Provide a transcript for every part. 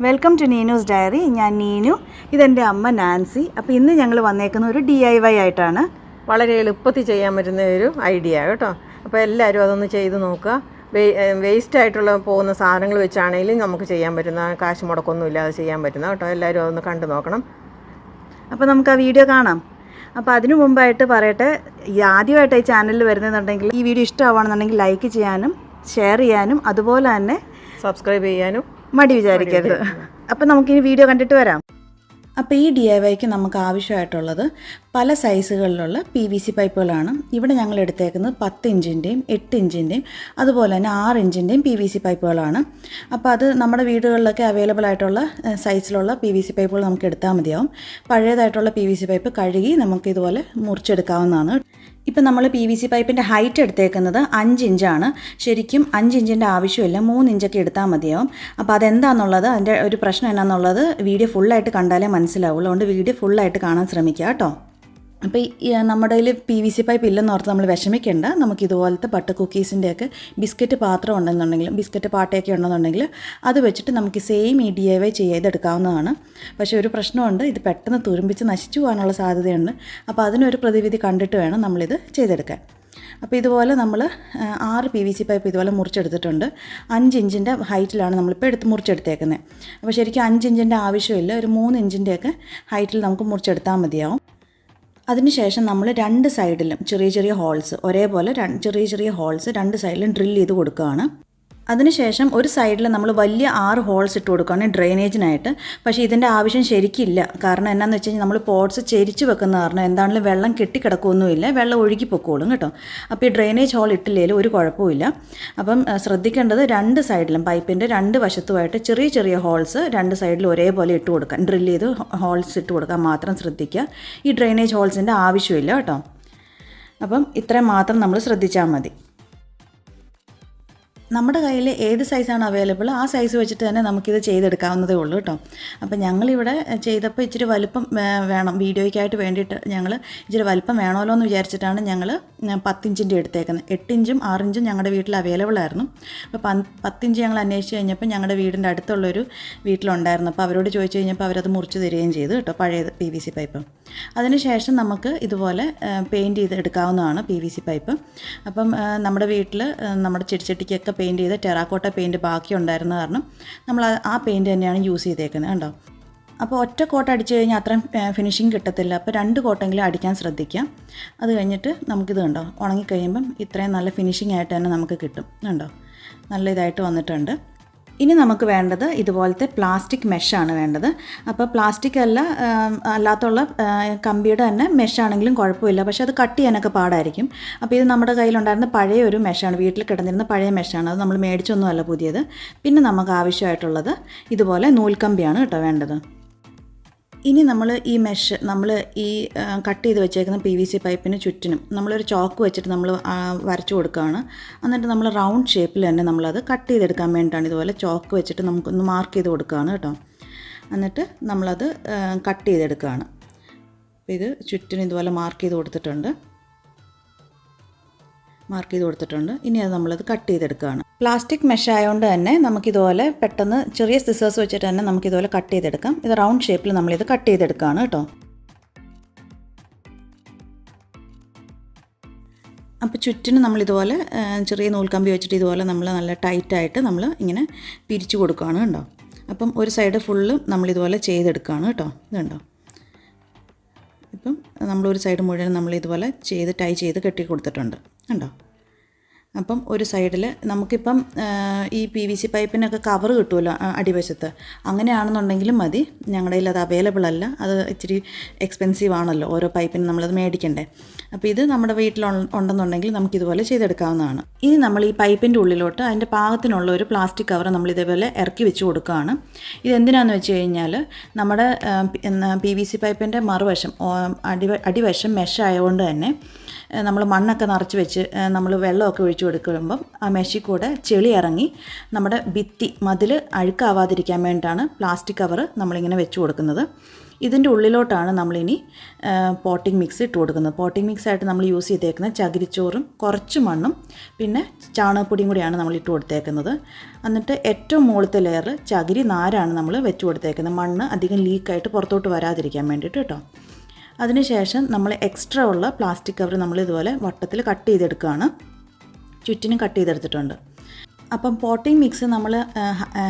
Welcome to Neenu's diary. ഞാൻ നീനു, ഇതെൻ്റെ അമ്മ നാൻസി. അപ്പോൾ ഇന്ന് ഞങ്ങൾ വന്നേക്കുന്ന ഒരു DIY ആയിട്ടാണ്. വളരെ എളുപ്പത്തിൽ ചെയ്യാൻ പറ്റുന്ന ഒരു ഐഡിയ കേട്ടോ. അപ്പോൾ എല്ലാവരും അതൊന്ന് ചെയ്ത് നോക്കുക. വേസ്റ്റായിട്ടുള്ള പോകുന്ന സാധനങ്ങൾ വെച്ചാണെങ്കിലും നമുക്ക് ചെയ്യാൻ പറ്റുന്ന, കാശ് മുടക്കൊന്നും ഇല്ലാതെ ചെയ്യാൻ പറ്റുന്ന കേട്ടോ. എല്ലാവരും അതൊന്ന് കണ്ടു നോക്കണം. അപ്പോൾ നമുക്ക് ആ വീഡിയോ കാണാം. അപ്പോൾ അതിനു മുമ്പായിട്ട് പറയട്ടെ, ആദ്യമായിട്ട് ഈ ചാനലിൽ വരുന്നതെന്നുണ്ടെങ്കിൽ ഈ വീഡിയോ ഇഷ്ടമാവുകയാണെന്നുണ്ടെങ്കിൽ ലൈക്ക് ചെയ്യാനും ഷെയർ ചെയ്യാനും അതുപോലെ തന്നെ സബ്സ്ക്രൈബ് ചെയ്യാനും മടി വിചാരിക്കരുത്. അപ്പോൾ നമുക്കിനി വീഡിയോ കണ്ടിട്ട് വരാം. അപ്പോൾ ഈ DIYക്ക് നമുക്ക് ആവശ്യമായിട്ടുള്ളത് പല സൈസുകളിലുള്ള PVC പൈപ്പുകളാണ്. ഇവിടെ ഞങ്ങൾ എടുത്തേക്കുന്നത് 10 ഇഞ്ചിൻ്റെയും 8 ഇഞ്ചിൻ്റെയും അതുപോലെ തന്നെ 6 ഇഞ്ചിൻ്റെയും PVC പൈപ്പുകളാണ്. അപ്പോൾ അത് നമ്മുടെ വീടുകളിലൊക്കെ അവൈലബിൾ ആയിട്ടുള്ള സൈസിലുള്ള PVC പൈപ്പുകൾ നമുക്ക് എടുത്താൽ മതിയാവും. പഴയതായിട്ടുള്ള PVC പൈപ്പ് കഴുകി നമുക്ക് ഇതുപോലെ മുറിച്ചെടുക്കാവുന്നതാണ്. ഇപ്പം നമ്മൾ PVC പൈപ്പിൻ്റെ ഹൈറ്റ് എടുത്തേക്കുന്നത് 5 ഇഞ്ചാണ്. ശരിക്കും 5 ഇഞ്ചിൻ്റെ ആവശ്യമില്ല, 3 ഇഞ്ചൊക്കെ എടുത്താൽ മതിയാവും. അപ്പോൾ അതെന്താണെന്നുള്ളത്, അതിൻ്റെ ഒരു പ്രശ്നം എന്നാണെന്നുള്ളത് വീഡിയോ ഫുള്ളായിട്ട് കണ്ടാലേ മനസ്സിലാവുള്ളൂ. അതുകൊണ്ട് വീഡിയോ ഫുള്ളായിട്ട് കാണാൻ ശ്രമിക്കുക കേട്ടോ. അപ്പോൾ നമ്മുടെ കയ്യിൽ PVC പൈപ്പ് ഇല്ലെന്ന് ഓർത്ത് നമ്മൾ വിഷമിക്കേണ്ട. നമുക്ക് ഇതുപോലത്തെ ബട്ടർ കുക്കീസിൻ്റെയൊക്കെ ബിസ്ക്കറ്റ് പാത്രം ഉണ്ടെന്നുണ്ടെങ്കിൽ, ബിസ്ക്കറ്റ് പാട്ടയൊക്കെ ഉണ്ടെന്നുണ്ടെങ്കിൽ അത് വെച്ചിട്ട് നമുക്ക് സെയിം ഈ DIY ചെയ്തെടുക്കാവുന്നതാണ്. പക്ഷേ ഒരു പ്രശ്നമുണ്ട്, ഇത് പെട്ടെന്ന് തുരുമ്പിച്ച് നശിച്ചു പോകാനുള്ള സാധ്യതയുണ്ട്. അപ്പോൾ അതിനൊരു പ്രതിവിധി കണ്ടിട്ട് വേണം നമ്മളിത് ചെയ്തെടുക്കാൻ. അപ്പോൾ ഇതുപോലെ നമ്മൾ 6 PVC പൈപ്പ് ഇതുപോലെ മുറിച്ചെടുത്തിട്ടുണ്ട്. 5 ഇഞ്ചിൻ്റെ ഹൈറ്റിലാണ് നമ്മളിപ്പോൾ മുറിച്ചെടുത്തേക്കുന്നത്. അപ്പോൾ ശരിക്കും 5 ഇഞ്ചിൻ്റെ ആവശ്യമില്ല, ഒരു 3 ഇഞ്ചിൻ്റെയൊക്കെ ഹൈറ്റിൽ നമുക്ക് മുറിച്ചെടുത്താൽ മതിയാവും. അതിനുശേഷം നമ്മൾ 2 സൈഡിലും ചെറിയ ചെറിയ ഹോൾസ്, ഒരേപോലെ ചെറിയ ചെറിയ ഹോൾസ് 2 സൈഡിലും ഡ്രിൽ ചെയ്ത് കൊടുക്കുകയാണ്. അതിനുശേഷം ഒരു സൈഡിൽ നമ്മൾ വലിയ 6 ഹോൾസ് ഇട്ട് കൊടുക്കുകയാണ് ഡ്രെയിനേജിനായിട്ട്. പക്ഷേ ഇതിൻ്റെ ആവശ്യം ശരിക്കില്ല. കാരണം എന്നാന്ന് വെച്ച് കഴിഞ്ഞാൽ നമ്മൾ പോട്ട്സ് ചെരിച്ച് വെക്കുന്ന കാരണം എന്താണെങ്കിലും വെള്ളം കെട്ടിക്കിടക്കുകയൊന്നുമില്ല, വെള്ളം ഒഴുകി പൊക്കോളും കേട്ടോ. അപ്പോൾ ഈ ഡ്രെയിനേജ് ഹോൾ ഇട്ടില്ലേലും ഒരു കുഴപ്പമില്ല. അപ്പം ശ്രദ്ധിക്കേണ്ടത് 2 സൈഡിലും പൈപ്പിൻ്റെ 2 വശത്തുമായിട്ട് ചെറിയ ചെറിയ ഹോൾസ് 2 സൈഡിലും ഒരേപോലെ ഇട്ട് കൊടുക്കാൻ, ഡ്രിൽ ചെയ്ത് ഹോൾസ് ഇട്ട് കൊടുക്കാൻ മാത്രം ശ്രദ്ധിക്കുക. ഈ ഡ്രെയിനേജ് ഹോൾസിൻ്റെ ആവശ്യമില്ല കേട്ടോ. അപ്പം ഇത്രയും മാത്രം നമ്മൾ ശ്രദ്ധിച്ചാൽ മതി. നമ്മുടെ കയ്യിൽ ഏത് സൈസാണ് അവൈലബിൾ ആ സൈസ് വെച്ചിട്ട് തന്നെ നമുക്കിത് ചെയ്തെടുക്കാവുന്നതേ ഉള്ളൂ കേട്ടോ. അപ്പോൾ ഞങ്ങളിവിടെ ചെയ്തപ്പോൾ ഇച്ചിരി വലുപ്പം വേണം, വീഡിയോയ്ക്കായിട്ട് വേണ്ടിയിട്ട് ഞങ്ങൾ ഇച്ചിരി വലുപ്പം വേണമല്ലോ എന്ന് വിചാരിച്ചിട്ടാണ് ഞങ്ങൾ 10 ഇഞ്ചിൻ്റെ എടുത്തേക്കുന്നത്. 8 ഇഞ്ചും 6 ഇഞ്ചും ഞങ്ങളുടെ വീട്ടിൽ അവൈലബിൾ ആയിരുന്നു. അപ്പോൾ 10 ഇഞ്ച് ഞങ്ങൾ അന്വേഷിച്ച് കഴിഞ്ഞപ്പോൾ ഞങ്ങളുടെ വീടിൻ്റെ അടുത്തുള്ളൊരു വീട്ടിലുണ്ടായിരുന്നു. അപ്പോൾ അവരോട് ചോദിച്ചു കഴിഞ്ഞപ്പോൾ അവരത് മുറിച്ച് തരികയും ചെയ്തു കേട്ടോ, പഴയ PVC പൈപ്പ്. അതിനുശേഷം നമുക്ക് ഇതുപോലെ പെയിൻറ്റ് ചെയ്ത് എടുക്കാവുന്നതാണ് PVC പൈപ്പ്. അപ്പം നമ്മുടെ വീട്ടിൽ നമ്മുടെ ചെടിച്ചട്ടിക്കൊക്കെ പെയിൻറ്റ് ചെയ്ത് ടെറാക്കോട്ട പെയിൻറ്റ് ബാക്കി ഉണ്ടായിരുന്ന കാരണം നമ്മൾ ആ പെയിൻറ്റ് തന്നെയാണ് യൂസ് ചെയ്തേക്കുന്നത് കേട്ടോ. അപ്പോൾ ഒറ്റ കോട്ട അടിച്ചു കഴിഞ്ഞാൽ അത്രയും ഫിനിഷിങ് കിട്ടത്തില്ല. അപ്പോൾ 2 കോട്ടെങ്കിലും അടിക്കാൻ ശ്രദ്ധിക്കാം. അത് കഴിഞ്ഞിട്ട് നമുക്കിത് കണ്ടോ, ഉണങ്ങിക്കഴിയുമ്പം ഇത്രയും നല്ല ഫിനിഷിംഗ് ആയിട്ട് തന്നെ നമുക്ക് കിട്ടും കണ്ടോ, നല്ല ഇതായിട്ട് വന്നിട്ടുണ്ട്. ഇനി നമുക്ക് വേണ്ടത് ഇതുപോലത്തെ പ്ലാസ്റ്റിക് മെഷാണ് വേണ്ടത്. അപ്പോൾ പ്ലാസ്റ്റിക് അല്ലാത്തുള്ള കമ്പിയുടെ തന്നെ മെഷാണെങ്കിലും കുഴപ്പമില്ല, പക്ഷേ അത് കട്ട് ചെയ്യാനൊക്കെ പാടായിരിക്കും. അപ്പോൾ ഇത് നമ്മുടെ കയ്യിലുണ്ടായിരുന്ന പഴയ ഒരു മെഷാണ്, വീട്ടിൽ കിടന്നിരുന്ന പഴയ മെഷാണ്. അത് നമ്മൾ മേടിച്ചൊന്നുമല്ല പുതിയത്. പിന്നെ നമുക്ക് ആവശ്യമായിട്ടുള്ളത് ഇതുപോലെ നൂൽക്കമ്പിയാണ് കേട്ടോ വേണ്ടത്. ഇനി നമ്മൾ ഈ മെഷ്, നമ്മൾ ഈ കട്ട് ചെയ്ത് വെച്ചേക്കുന്ന PVC പൈപ്പിന് ചുറ്റിനും നമ്മളൊരു ചോക്ക് വെച്ചിട്ട് നമ്മൾ വരച്ചു കൊടുക്കുകയാണ്. എന്നിട്ട് നമ്മൾ റൗണ്ട് ഷേപ്പിൽ തന്നെ നമ്മളത് കട്ട് ചെയ്തെടുക്കാൻ വേണ്ടിയിട്ടാണ് ഇതുപോലെ ചോക്ക് വെച്ചിട്ട് നമുക്കൊന്ന് മാർക്ക് ചെയ്ത് കൊടുക്കുകയാണ് കേട്ടോ. എന്നിട്ട് നമ്മളത് കട്ട് ചെയ്തെടുക്കുകയാണ്. അപ്പോൾ ഇത് ചുറ്റിനും ഇതുപോലെ മാർക്ക് ചെയ്ത് കൊടുത്തിട്ടുണ്ട്. ഇനി അത് നമ്മളത് കട്ട് ചെയ്തെടുക്കുകയാണ്. പ്ലാസ്റ്റിക് മെഷ് ആയതുകൊണ്ട് തന്നെ നമുക്കിതുപോലെ പെട്ടെന്ന് ചെറിയ സിസേഴ്സ് വെച്ചിട്ട് തന്നെ നമുക്കിതുപോലെ കട്ട് ചെയ്തെടുക്കാം. ഇത് റൗണ്ട് ഷേപ്പിൽ നമ്മളിത് കട്ട് ചെയ്തെടുക്കുകയാണ് കേട്ടോ. അപ്പോൾ ചുറ്റിനും നമ്മളിതുപോലെ ചെറിയ നൂൽക്കമ്പി വെച്ചിട്ട് ഇതുപോലെ നമ്മൾ നല്ല ടൈറ്റായിട്ട് നമ്മൾ ഇങ്ങനെ പിരിച്ചു കൊടുക്കുകയാണ് കേട്ടോ. അപ്പം ഒരു സൈഡ് ഫുള്ള് നമ്മളിതുപോലെ ചെയ്തെടുക്കുകയാണ് കേട്ടോ. ഇതുണ്ടോ, ഇപ്പം നമ്മളൊരു സൈഡ് മുഴുവൻ നമ്മളിതുപോലെ ടൈ ചെയ്ത് കെട്ടി കൊടുത്തിട്ടുണ്ട് കണ്ടോ. അപ്പം ഒരു സൈഡിൽ നമുക്കിപ്പം ഈ PVC പൈപ്പിനൊക്കെ കവർ കിട്ടുമല്ലോ അടിവശത്ത്, അങ്ങനെയാണെന്നുണ്ടെങ്കിലും മതി. ഞങ്ങളുടെ കയ്യിൽ അത് അവൈലബിൾ അല്ല, അത് ഇച്ചിരി എക്സ്പെൻസീവ് ആണല്ലോ ഓരോ പൈപ്പിനും നമ്മളത് മേടിക്കണ്ടേ. അപ്പോൾ ഇത് നമ്മുടെ വീട്ടിൽ ഉണ്ടെന്നുണ്ടെങ്കിൽ നമുക്കിതുപോലെ ചെയ്തെടുക്കാവുന്നതാണ്. ഇനി നമ്മൾ ഈ പൈപ്പിൻ്റെ ഉള്ളിലോട്ട് അതിൻ്റെ പാകത്തിനുള്ള ഒരു പ്ലാസ്റ്റിക് കവർ നമ്മൾ ഇതേപോലെ ഇറക്കി വെച്ച് കൊടുക്കുകയാണ്. ഇതെന്തിനാണെന്ന് വെച്ച് കഴിഞ്ഞാൽ നമ്മുടെ PVC പൈപ്പിൻ്റെ മറുവശം അടിവശം മെഷ് ആയതുകൊണ്ട് തന്നെ നമ്മൾ മണ്ണൊക്കെ നിറച്ച് വെച്ച് നമ്മൾ വെള്ളമൊക്കെ ഒഴിച്ചു കൊടുക്കുമ്പം ആ മെഷിൽ കൂടെ ചെളി ഇറങ്ങി നമ്മുടെ ഭിത്തി മതിൽ അഴുക്കാവാതിരിക്കാൻ വേണ്ടിയിട്ടാണ് പ്ലാസ്റ്റിക് കവർ നമ്മളിങ്ങനെ വെച്ച് കൊടുക്കുന്നത്. ഇതിൻ്റെ ഉള്ളിലോട്ടാണ് നമ്മളിനി പോട്ടിംഗ് മിക്സ് ഇട്ട് കൊടുക്കുന്നത്. പോട്ടിംഗ് മിക്സായിട്ട് നമ്മൾ യൂസ് ചെയ്തേക്കുന്നത് ചകിരിച്ചോറും കുറച്ച് മണ്ണും പിന്നെ ചാണകപ്പൊടിയും കൂടിയാണ് നമ്മൾ ഇട്ട് കൊടുത്തേക്കുന്നത്. എന്നിട്ട് ഏറ്റവും മുകളിലത്തെ ലെയർ ചകിരി നാരാണ് നമ്മൾ വെച്ച് കൊടുത്തേക്കുന്നത്, മണ്ണ് അധികം ലീക്കായിട്ട് പുറത്തോട്ട് വരാതിരിക്കാൻ വേണ്ടിയിട്ട് കേട്ടോ. അതിനുശേഷം നമ്മൾ എക്സ്ട്രാ ഉള്ള പ്ലാസ്റ്റിക് കവർ നമ്മൾ ഇതുപോലെ വട്ടത്തിൽ കട്ട് ചെയ്തെടുക്കുകയാണ്, ചുറ്റിനും കട്ട് ചെയ്തെടുത്തിട്ടുണ്ട്. അപ്പം പോട്ടിംഗ് മിക്സ് നമ്മൾ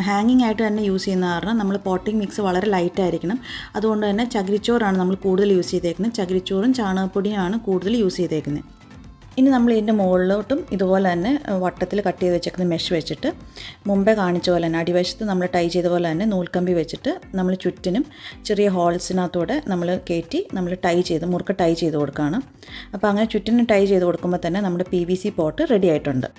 ഹാങ്ങിങ് ആയിട്ട് തന്നെ യൂസ് ചെയ്യുന്ന കാരണം നമ്മൾ പോട്ടിംഗ് മിക്സ് വളരെ ലൈറ്റ് ആയിരിക്കണം. അതുകൊണ്ട് തന്നെ ചകിരിച്ചോറാണ് നമ്മൾ കൂടുതൽ യൂസ് ചെയ്തേക്കുന്നത്, ചകിരിച്ചോറും ചാണകപ്പൊടിയാണ് കൂടുതൽ യൂസ് ചെയ്തേക്കുന്നത്. ഇനി നമ്മൾ ഇതിൻ്റെ മുകളിലോട്ടും ഇതുപോലെ തന്നെ വട്ടത്തിൽ കട്ട് ചെയ്ത് വെച്ചേക്കുന്ന മെഷ് വെച്ചിട്ട് മുമ്പേ കാണിച്ച പോലെ തന്നെ അടിവശത്ത് നമ്മൾ ടൈ ചെയ്ത പോലെ തന്നെ നൂൽക്കമ്പി വെച്ചിട്ട് നമ്മൾ ചുറ്റിനും ചെറിയ ഹോൾസിനകത്തൂടെ നമ്മൾ കയറ്റി നമ്മൾ മുറുക്ക ടൈ ചെയ്ത് കൊടുക്കുകയാണ്. അപ്പോൾ അങ്ങനെ ചുറ്റിനും ടൈ ചെയ്ത് കൊടുക്കുമ്പോൾ തന്നെ നമ്മുടെ PVC പോട്ട് റെഡി ആയിട്ടുണ്ട്.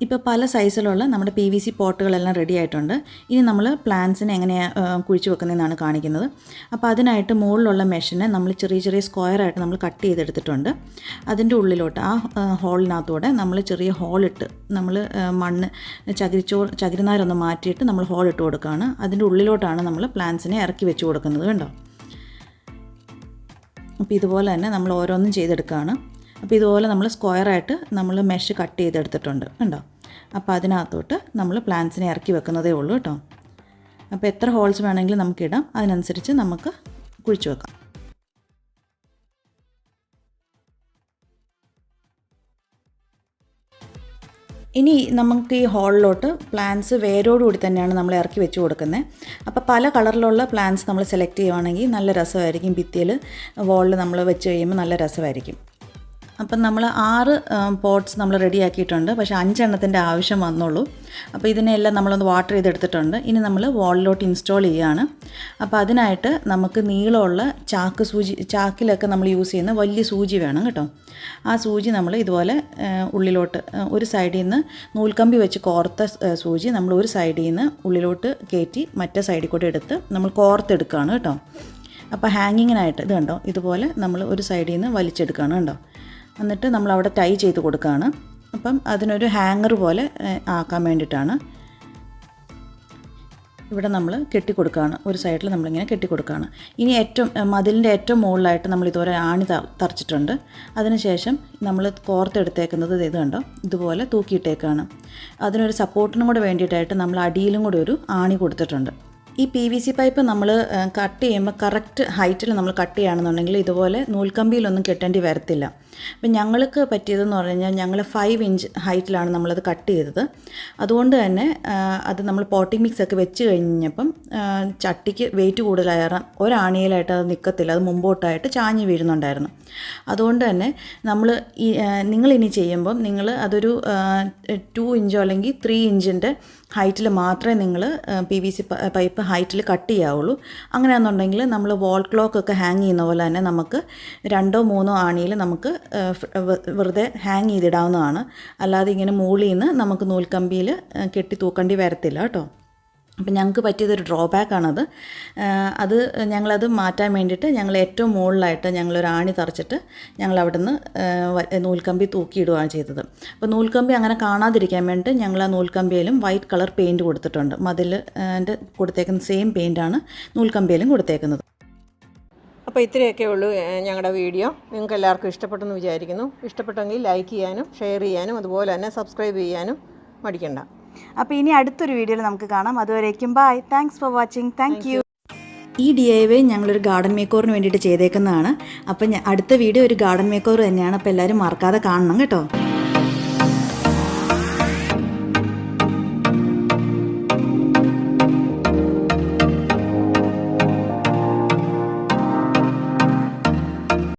ഇപ്പോൾ പല സൈസിലുള്ള നമ്മുടെ PVC പോട്ടുകളെല്ലാം റെഡി ആയിട്ടുണ്ട്. ഇനി നമ്മൾ പ്ലാന്റ്സിനെ എങ്ങനെയാണ് കുഴിച്ച് വെക്കുന്നതെന്നാണ് കാണിക്കുന്നത്. അപ്പോൾ അതിനായിട്ട് മുകളിലുള്ള മെഷിനെ നമ്മൾ ചെറിയ ചെറിയ സ്ക്വയറായിട്ട് നമ്മൾ കട്ട് ചെയ്തെടുത്തിട്ടുണ്ട്. അതിൻ്റെ ഉള്ളിലോട്ട് ആ ഹോളിനകത്തൂടെ നമ്മൾ ചെറിയ ഹോളിട്ട് നമ്മൾ മണ്ണ് ചകിരിനാരൊന്ന് മാറ്റിയിട്ട് നമ്മൾ ഹോളിട്ട് കൊടുക്കുകയാണ്. അതിൻ്റെ ഉള്ളിലോട്ടാണ് നമ്മൾ പ്ലാന്റ്സിനെ ഇറക്കി വെച്ച് കൊടുക്കുന്നത് കണ്ടോ. അപ്പോൾ ഇതുപോലെ തന്നെ നമ്മൾ ഓരോന്നും ചെയ്തെടുക്കുകയാണ്. അപ്പോൾ ഇതുപോലെ നമ്മൾ സ്ക്വയറായിട്ട് നമ്മൾ മെഷ് കട്ട് ചെയ്തെടുത്തിട്ടുണ്ട് കണ്ടോ. അപ്പോൾ അതിനകത്തോട്ട് നമ്മൾ പ്ലാന്റ്സിനെ ഇറക്കി വെക്കുന്നതേ ഉള്ളൂ കേട്ടോ. അപ്പോൾ എത്ര ഹോൾസ് വേണമെങ്കിലും നമുക്കിടാം, അതിനനുസരിച്ച് നമുക്ക് കുഴിച്ച് വെക്കാം. ഇനി നമുക്ക് ഈ ഹോളിലോട്ട് പ്ലാന്റ്സ് വേരോടുകൂടി തന്നെയാണ് നമ്മൾ ഇറക്കി വെച്ച് കൊടുക്കുന്നത്. അപ്പോൾ പല കളറിലുള്ള പ്ലാന്റ്സ് നമ്മൾ സെലക്ട് ചെയ്യുവാണെങ്കിൽ നല്ല രസമായിരിക്കും, ഭിത്തിയിൽ വോളിൽ നമ്മൾ വെച്ച് കഴിയുമ്പോൾ നല്ല രസമായിരിക്കും. അപ്പം നമ്മൾ 6 പോട്ട്സ് നമ്മൾ റെഡിയാക്കിയിട്ടുണ്ട്, പക്ഷേ 5 എണ്ണത്തിൻ്റെ ആവശ്യം വന്നുള്ളൂ. അപ്പോൾ ഇതിനെല്ലാം നമ്മളൊന്ന് വാട്ടർ ചെയ്തെടുത്തിട്ടുണ്ട്. ഇനി നമ്മൾ വാളിലോട്ട് ഇൻസ്റ്റാൾ ചെയ്യുകയാണ്. അപ്പോൾ അതിനായിട്ട് നമുക്ക് നീളമുള്ള ചാക്കിലൊക്കെ നമ്മൾ യൂസ് ചെയ്യുന്ന വലിയ സൂചി വേണം കേട്ടോ. ആ സൂചി നമ്മൾ ഇതുപോലെ ഉള്ളിലോട്ട് ഒരു സൈഡിൽ നിന്ന് നൂൽക്കമ്പി വെച്ച് കോർത്ത സൂചി നമ്മൾ ഒരു സൈഡിൽ നിന്ന് ഉള്ളിലോട്ട് കയറ്റി മറ്റേ സൈഡിൽ കൂടെ എടുത്ത് നമ്മൾ കോർത്തെടുക്കുകയാണ് കേട്ടോ. അപ്പോൾ ഹാങ്ങിങ്ങിനായിട്ട് ഇത് കണ്ടോ, ഇതുപോലെ നമ്മൾ ഒരു സൈഡിൽ നിന്ന് വലിച്ചെടുക്കുകയാണ് കണ്ടോ. എന്നിട്ട് നമ്മളവിടെ ടൈ ചെയ്ത് കൊടുക്കുകയാണ്. അപ്പം അതിനൊരു ഹാങ്ങർ പോലെ ആക്കാൻ വേണ്ടിയിട്ടാണ് ഇവിടെ നമ്മൾ കെട്ടിക്കൊടുക്കുകയാണ്. ഒരു സൈഡിൽ നമ്മളിങ്ങനെ കെട്ടിക്കൊടുക്കുകയാണ്. ഇനി മതിലിൻ്റെ ഏറ്റവും മുകളിലായിട്ട് നമ്മൾ ഇതുപോലെ ആണി തറച്ചിട്ടുണ്ട്. അതിനുശേഷം നമ്മൾ കോർത്തെടുത്തേക്കുന്നത് ഇത് കണ്ടോ, ഇതുപോലെ തൂക്കിയിട്ടേക്കാണ്. അതിനൊരു സപ്പോർട്ടിനും കൂടെ വേണ്ടിയിട്ടായിട്ട് നമ്മൾ അടിയിലും കൂടെ ഒരു ആണി കൊടുത്തിട്ടുണ്ട്. ഈ PVC പൈപ്പ് നമ്മൾ കട്ട് ചെയ്യുമ്പോൾ കറക്റ്റ് ഹൈറ്റിൽ നമ്മൾ കട്ട് ചെയ്യുകയാണെന്നുണ്ടെങ്കിൽ ഇതുപോലെ നൂൽക്കമ്പിയിലൊന്നും കെട്ടേണ്ടി വരത്തില്ല. അപ്പം ഞങ്ങൾക്ക് പറ്റിയതെന്ന് പറഞ്ഞു കഴിഞ്ഞാൽ ഞങ്ങൾ 5 ഇഞ്ച് ഹൈറ്റിലാണ് നമ്മളത് കട്ട് ചെയ്തത്. അതുകൊണ്ട് തന്നെ അത് നമ്മൾ പോട്ടിംഗ് മിക്സ് ഒക്കെ വെച്ച് കഴിഞ്ഞപ്പം ചട്ടിക്ക് വെയിറ്റ് കൂടുതലായ കാരണം ഒരാണിയിലായിട്ട് അത് നിൽക്കത്തില്ല, അത് മുമ്പോട്ടായിട്ട് ചാഞ്ഞ് വീഴുന്നുണ്ടായിരുന്നു. അതുകൊണ്ട് തന്നെ നിങ്ങളിനി ചെയ്യുമ്പം നിങ്ങൾ അതൊരു 2 ഇഞ്ചോ അല്ലെങ്കിൽ 3 ഇഞ്ചിൻ്റെ ഹൈറ്റിൽ മാത്രമേ നിങ്ങൾ PVC പൈപ്പ് ഹൈറ്റിൽ കട്ട് ചെയ്യാവുള്ളൂ. അങ്ങനെയാണെന്നുണ്ടെങ്കിൽ നമ്മൾ വാൾ ക്ലോക്കൊക്കെ ഹാങ് ചെയ്യുന്ന പോലെ തന്നെ നമുക്ക് 2 3 ആണിയിൽ നമുക്ക് വെറുതെ ഹാങ് ചെയ്തിടാവുന്നതാണ്. അല്ലാതെ ഇങ്ങനെ മുകളിൽ നിന്ന് നമുക്ക് നൂൽക്കമ്പിയിൽ കെട്ടി തൂക്കേണ്ടി വരത്തില്ല കേട്ടോ. അപ്പം ഞങ്ങൾക്ക് പറ്റിയതൊരു ഡ്രോബാക്കാണത്. ഞങ്ങളത് മാറ്റാൻ വേണ്ടിയിട്ട് ഞങ്ങൾ ഏറ്റവും മുകളിലായിട്ട് ഞങ്ങളൊരു ആണി തറച്ചിട്ട് ഞങ്ങൾ അവിടെ നിന്ന് നൂൽക്കമ്പി തൂക്കിയിടുകയാണ് ചെയ്തത്. അപ്പോൾ നൂൽക്കമ്പി അങ്ങനെ കാണാതിരിക്കാൻ വേണ്ടിയിട്ട് ഞങ്ങൾ ആ നൂൽക്കമ്പിയിലും വൈറ്റ് കളർ പെയിൻറ്റ് കൊടുത്തിട്ടുണ്ട്. മതിലിൻ്റെ കൊടുത്തേക്കുന്ന സെയിം പെയിൻറ്റാണ് നൂൽക്കമ്പിയിലും കൊടുത്തേക്കുന്നത്. അപ്പോൾ ഇത്രയൊക്കെ ഉള്ളൂ ഞങ്ങളുടെ വീഡിയോ. നിങ്ങൾക്ക് എല്ലാവർക്കും ഇഷ്ടപ്പെട്ടെന്ന് വിചാരിക്കുന്നു. ഇഷ്ടപ്പെട്ടെങ്കിൽ ലൈക്ക് ചെയ്യാനും ഷെയർ ചെയ്യാനും അതുപോലെ തന്നെ സബ്സ്ക്രൈബ് ചെയ്യാനും മടിക്കണ്ട. അപ്പോൾ ഇനി അടുത്തൊരു വീഡിയോയിൽ നമുക്ക് കാണാം. അതുവരേക്കും bye. Thanks for watching. Thank you. ഈ DIY ഞങ്ങളൊരു ഗാർഡൻ മേക്കോറിന് വേണ്ടിയിട്ട് ചെയ്തേക്കുന്നതാണ്. അപ്പം അടുത്ത വീഡിയോ ഒരു ഗാർഡൻ മേക്കോർ തന്നെയാണ്. അപ്പോൾ എല്ലാവരും മറക്കാതെ കാണണം കേട്ടോ.